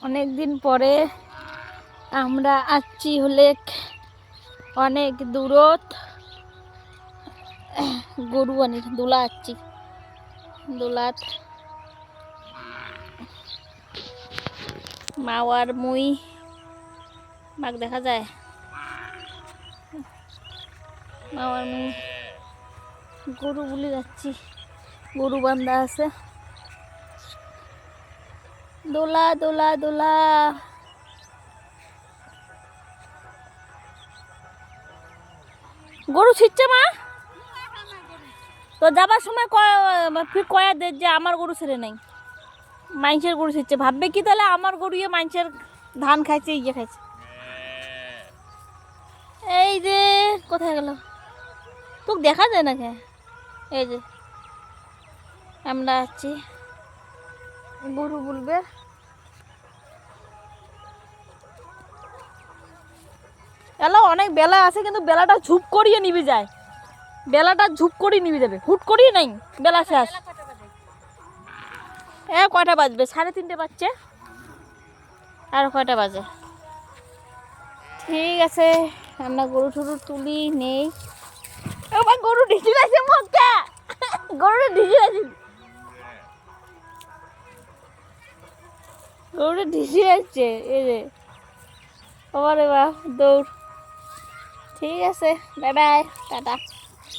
অনেক দিন পরে আমরা আসছি হলে অনেক দূরত গরু আনি দোলা আসছি দোলাত মাওয়ার মুই মাক দেখা যায় মাওয়ার মুই গরু বলে যাচ্ছি গরু বান্ধা আছে দোলা দোলা দোলা গরু ছিটছে মা তো যাবার সময় কয়া দে যে আমার গরু ছেড়ে নাই মাইনসের গরু ছিটছে ভাববে কি তাহলে আমার গরু মাইনসের ধান খাইছে ইয়ে খাইছে এই যে কোথায় গেল তোকে দেখা যায় না কে এই যে আমরা আছি গরু বলবে এলা অনেক বেলা আছে কিন্তু বেলাটা ঝুপ করিয়ে নিবে যায় বেলাটা ঝুপ করিয়ে নিবে যাবে হুট করিয়ে নাই বেলা শেষ কয়টা বাজবে 3:30 বাজছে আর কয়টা বাজে ঠিক আছে আমরা গরু টরু তুলি নেই গরু ঢিসি আছে মক্কা গরুটা ঢিসি আছে গরুটা ঢিসি আসছে এই যে বাবা রে বা দৌড় ঠিক আছে বাই বাই টাটা